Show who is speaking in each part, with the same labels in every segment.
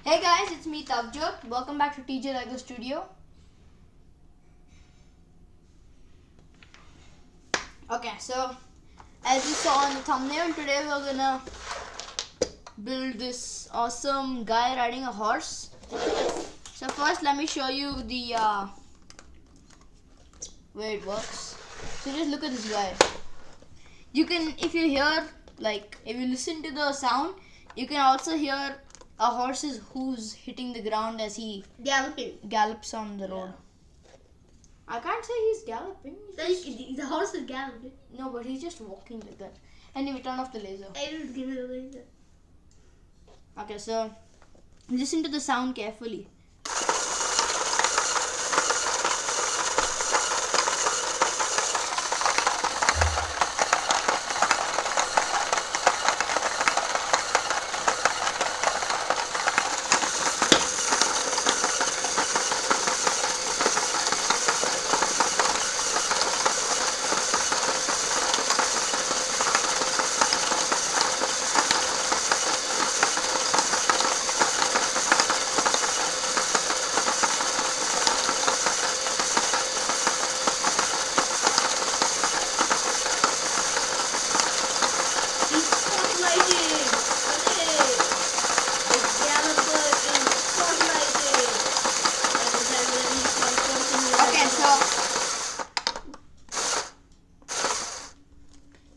Speaker 1: Hey guys, it's me Tavjot. Welcome back to TJ Lego Studio. Okay, so as you saw in the thumbnail, today we're gonna build this awesome guy riding a horse. So first let me show you the way it works. So just look at this guy. You can, if you hear, like if you listen to the sound, you can also hear a horse's hooves hitting the ground as he gallops on the road. I can't say he's galloping.
Speaker 2: The horse is galloping.
Speaker 1: No, but he's just walking like that. Anyway, turn off the laser.
Speaker 2: I will give it a laser.
Speaker 1: Okay, so listen to the sound carefully.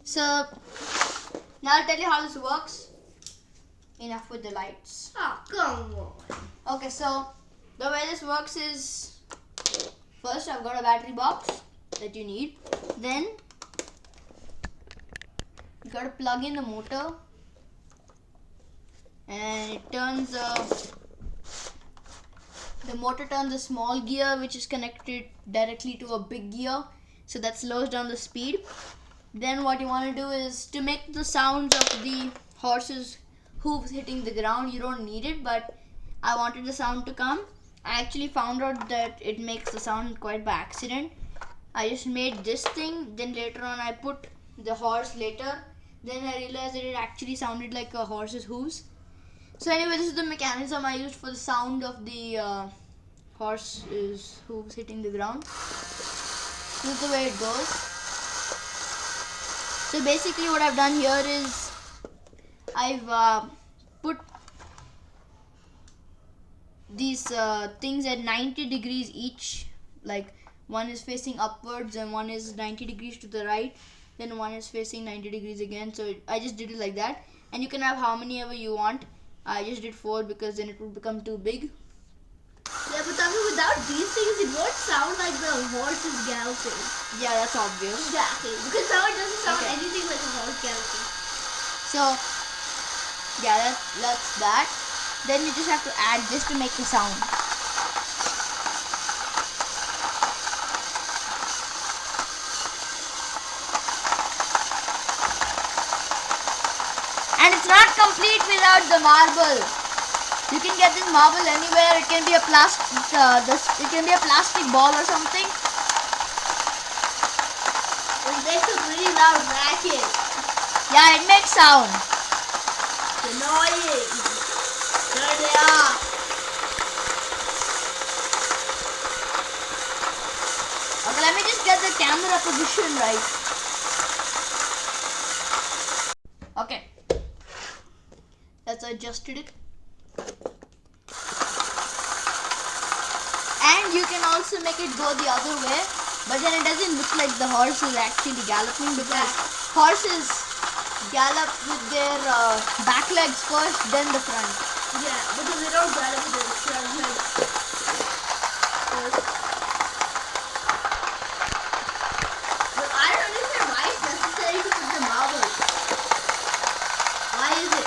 Speaker 1: So now I'll tell you how this works. Enough with the lights.
Speaker 2: Oh, come on.
Speaker 1: Okay, so the way this works is, first I've got a battery box that you need. Then you gotta plug in the motor, and it turns the motor turns a small gear which is connected directly to a big gear, so that slows down the speed. Then what you want to do is, to make the sounds of the horse's hooves hitting the ground, you don't need it, but I wanted the sound to come. I actually found out that it makes the sound quite by accident. I just made this thing, then later on I put the horse later. Then I realized that it actually sounded like a horse's hooves. So anyway, this is the mechanism I used for the sound of the horse's hooves hitting the ground. This is the way it goes. So basically what I've done here is I've put these things at 90 degrees each. Like one is facing upwards and one is 90 degrees to the right. Then one is facing 90 degrees again. So I just did it like that. And you can have how many ever you want. I just did 4 because then it would become too big.
Speaker 2: Yeah, but I mean, without these things, it won't sound like the horse is galloping.
Speaker 1: Yeah, that's obvious.
Speaker 2: Exactly. Because now it doesn't sound
Speaker 1: Okay.
Speaker 2: anything like a horse galloping.
Speaker 1: So yeah, that's that. Then you just have to add this to make the sound. And it's not complete without the marble. You can get this marble anywhere. It can be a plastic, it can be a plastic ball or something.
Speaker 2: It makes a really loud racket.
Speaker 1: Yeah, it makes sound.
Speaker 2: It's annoying. Turn it off.
Speaker 1: Okay, let me just get the camera position right. Okay, that's adjusted it. And you can also make it go the other way, but then it doesn't look like the horse is actually galloping, because horses gallop with their back legs first, then the front.
Speaker 2: Yeah, because they don't gallop with their front legs. But I don't understand why it's necessary to put the marble. Why is it?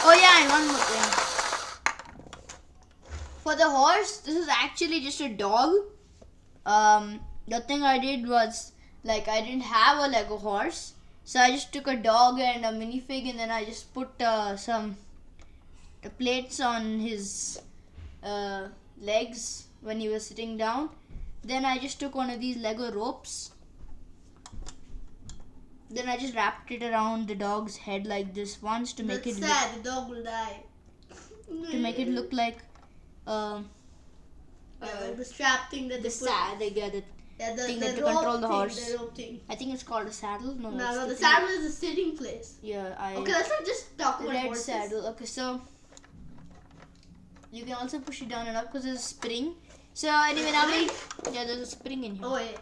Speaker 1: Oh yeah, and one more thing. For the horse, this is actually just a dog. The thing I did was, like, I didn't have a Lego horse, so I just took a dog and a minifig, and then I just put some plates on his legs when he was sitting down. Then I just took one of these Lego ropes Then I just wrapped it around the dog's head like this once to make
Speaker 2: That's
Speaker 1: it
Speaker 2: sad. The dog will die.
Speaker 1: look like
Speaker 2: like the strap thing that
Speaker 1: the
Speaker 2: they put.
Speaker 1: the thing
Speaker 2: the
Speaker 1: that to
Speaker 2: rope
Speaker 1: control the
Speaker 2: thing,
Speaker 1: horse.
Speaker 2: The rope thing.
Speaker 1: I think it's called a saddle. No,
Speaker 2: No, the
Speaker 1: thing.
Speaker 2: saddle is the sitting place.
Speaker 1: Yeah,
Speaker 2: Okay, let's not just talk about
Speaker 1: red
Speaker 2: horses.
Speaker 1: saddle. Okay, so you can also push it down and up because there's a spring. So anyway, now there's a spring in here.
Speaker 2: Oh yeah.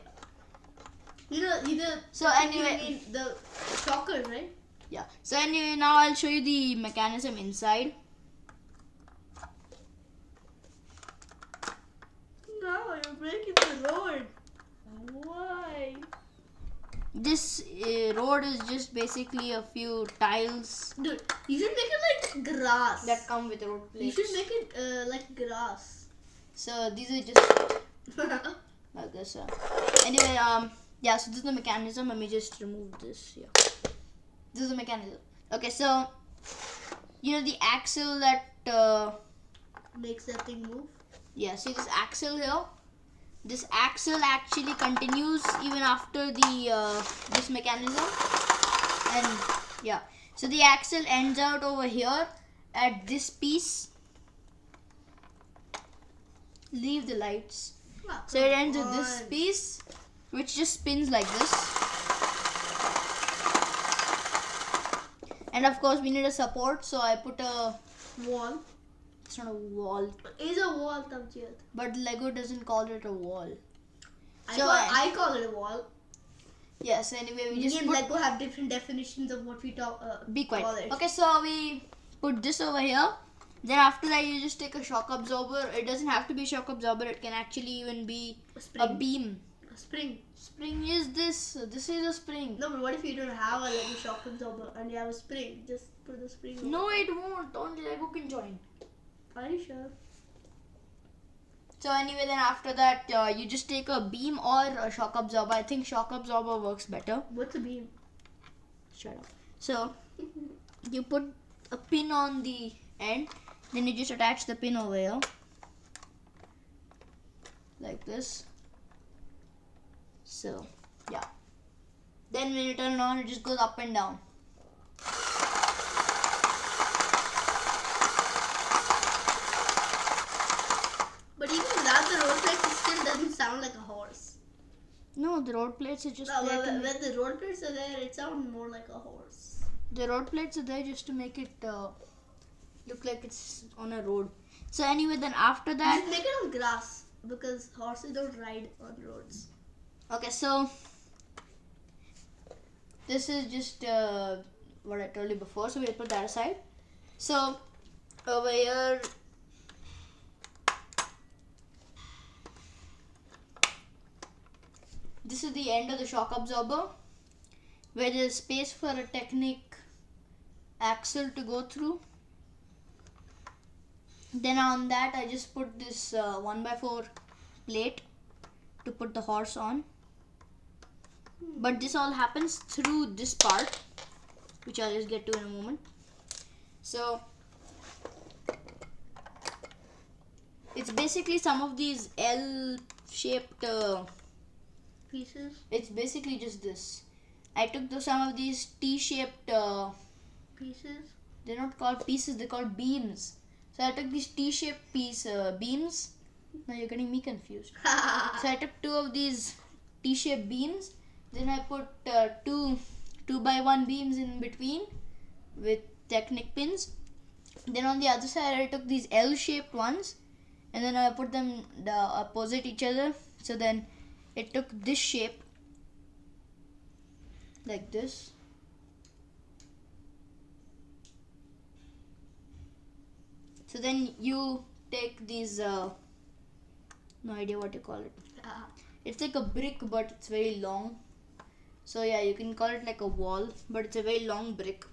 Speaker 1: So anyway,
Speaker 2: you mean the shocker, right?
Speaker 1: Yeah. So anyway, now I'll show you the mechanism inside.
Speaker 2: No, you're breaking the road. Why?
Speaker 1: This road is just basically a few tiles.
Speaker 2: Dude, you should make it like grass.
Speaker 1: That come with road plates.
Speaker 2: You should make it like grass.
Speaker 1: So these are just like this. Anyway, yeah. So this is the mechanism. Let me just remove this. Yeah. This is the mechanism. Okay, so the axle that
Speaker 2: makes that thing move.
Speaker 1: Yeah. See this axle here. This axle actually continues even after the this mechanism, and yeah. So the axle ends out over here at this piece. Leave the lights.
Speaker 2: Oh,
Speaker 1: so it ends at this piece, which just spins like this. And of course we need a support, so I put a
Speaker 2: wall.
Speaker 1: It's not a wall.
Speaker 2: It's a wall, Tamjit.
Speaker 1: But Lego doesn't call it a wall.
Speaker 2: I call it a wall.
Speaker 1: Yes, anyway,
Speaker 2: Me and Lego have different definitions of what we talk.
Speaker 1: Be quiet.
Speaker 2: Call it.
Speaker 1: Okay, so we put this over here. Then after that, you just take a shock absorber. It doesn't have to be a shock absorber. It can actually even be a beam.
Speaker 2: A spring.
Speaker 1: Spring is this. This is a spring.
Speaker 2: No, but what if you don't have a Lego shock absorber and you have a spring? Just put the spring over.
Speaker 1: No, it won't. Only Lego can join.
Speaker 2: Are you sure?
Speaker 1: So anyway, then after that, you just take a beam or a shock absorber. I think shock absorber works better.
Speaker 2: What's a beam?
Speaker 1: Shut up. So you put a pin on the end. Then you just attach the pin over here. Like this. So, yeah. Then when you turn it on, it just goes up and down.
Speaker 2: But even without the road plates, it still doesn't sound like a horse.
Speaker 1: No, the road plates are just there.
Speaker 2: When the road plates are there, it sounds more like a horse.
Speaker 1: The road plates are there just to make it look like it's on a road. So anyway, then after that,
Speaker 2: you should make it on grass because horses don't ride on roads.
Speaker 1: Okay, so this is just what I told you before. So we'll put that aside. So over here, this is the end of the shock absorber, where there's space for a Technic axle to go through. Then on that, I just put this 1x4 plate to put the horse on. But this all happens through this part, which I'll just get to in a moment. So it's basically some of these L-shaped
Speaker 2: pieces.
Speaker 1: It's basically just this. I took some of these T-shaped
Speaker 2: pieces.
Speaker 1: They're not called pieces; they're called beams. So I took these T-shaped beams. Now you're getting me confused. So I took two of these T-shaped beams. Then I put two 2x1 beams in between with Technic pins. Then on the other side, I took these L-shaped ones, and then I put them opposite each other. So then it took this shape, like this. So then you take these, no idea what you call it. It's like a brick, but it's very long. So yeah, you can call it like a wall, but it's a very long brick.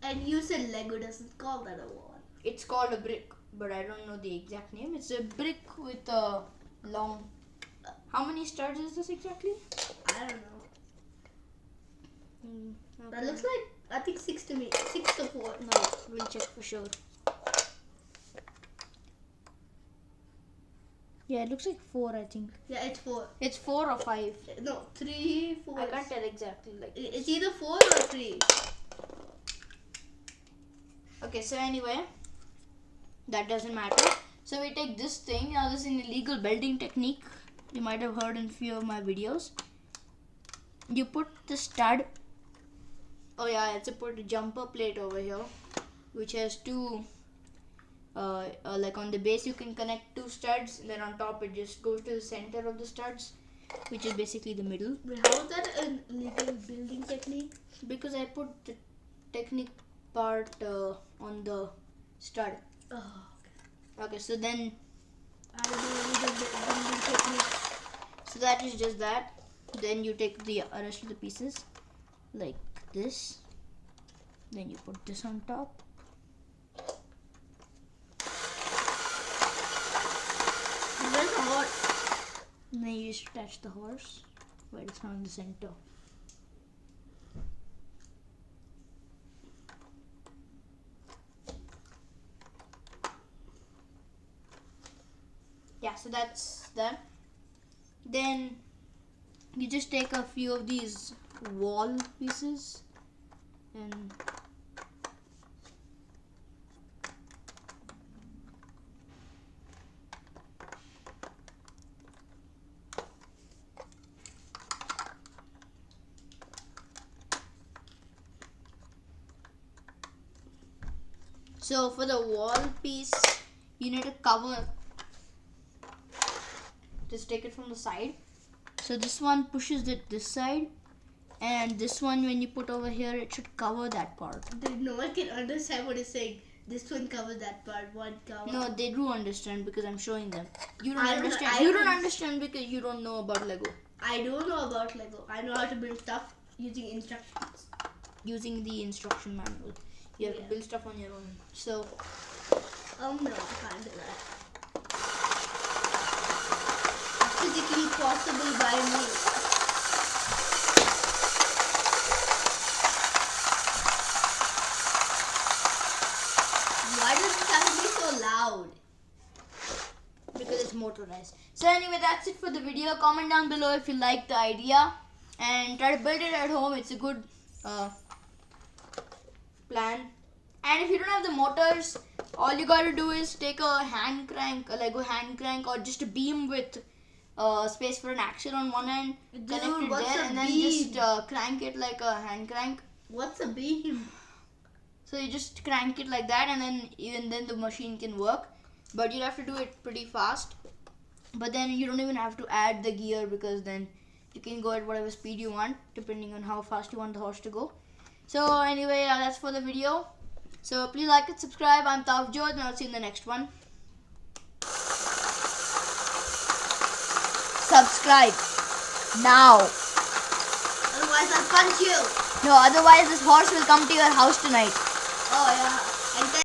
Speaker 2: And you said Lego doesn't call that a wall.
Speaker 1: It's called a brick, but I don't know the exact name. It's a brick with a long... How many stars is this exactly?
Speaker 2: I don't know.
Speaker 1: Okay.
Speaker 2: That looks like, I think 6 to me. 6 to 4.
Speaker 1: No, we'll check for sure. Yeah, it looks like 4, I think.
Speaker 2: Yeah, it's 4.
Speaker 1: It's 4 or 5.
Speaker 2: No, 3, 4.
Speaker 1: I can't tell exactly. Like
Speaker 2: It's either 4 or 3.
Speaker 1: okay, so anyway, that doesn't matter. So we take this thing. Now this is an illegal welding technique. You might have heard in a few of my videos. You put the stud. Oh yeah, it's a put a jumper plate over here, which has two. Like on the base you can connect 2 studs, and then on top it just goes to the center of the studs, which is basically the middle.
Speaker 2: But how is that a legal building technique?
Speaker 1: Because I put the technique part on the stud.
Speaker 2: Oh,
Speaker 1: Okay, so then
Speaker 2: I don't know legal building technique.
Speaker 1: so that is just that. Then you take the rest of the pieces like this. Then you put this on top.
Speaker 2: Where's the horse?
Speaker 1: And then you just attach the horse where it's not in the center. Yeah, so that's that. Then you just take a few of these wall pieces and so for the wall piece you need to cover. Just take it from the side. So this one pushes it this side, and this one when you put over here it should cover that part.
Speaker 2: No one can understand what it's saying. This one covers that part. One cover.
Speaker 1: No, they do understand because I'm showing them. You don't
Speaker 2: I don't-
Speaker 1: understand.
Speaker 2: I
Speaker 1: You
Speaker 2: don't-
Speaker 1: don't understand because you don't know about Lego.
Speaker 2: I don't know about Lego. I know how to build stuff using instructions.
Speaker 1: Using the instruction manual, you have to
Speaker 2: Yeah.
Speaker 1: build stuff on your own. So
Speaker 2: No, I can't do that. Physically possible by me. Why does it have to be so loud?
Speaker 1: because it's motorized. So anyway, that's it for the video. Comment down below if you like the idea and try to build it at home. It's a good plan. And if you don't have the motors, all you gotta do is take a hand crank, a Lego hand crank, or just a beam with space for an axle on one end,
Speaker 2: Dude,
Speaker 1: connect it
Speaker 2: what's
Speaker 1: there,
Speaker 2: a
Speaker 1: and then
Speaker 2: beam?
Speaker 1: just crank it like a hand crank.
Speaker 2: What's a beam?
Speaker 1: So you just crank it like that, and then even then the machine can work. But you have to do it pretty fast. But then you don't even have to add the gear, because then you can go at whatever speed you want, depending on how fast you want the horse to go. So anyway, that's for the video. So please like and subscribe. I'm Tavjot, and I'll see you in the next one. Subscribe now.
Speaker 2: Otherwise, I'll punch you.
Speaker 1: No, otherwise this horse will come to your house tonight.
Speaker 2: Oh, yeah. And then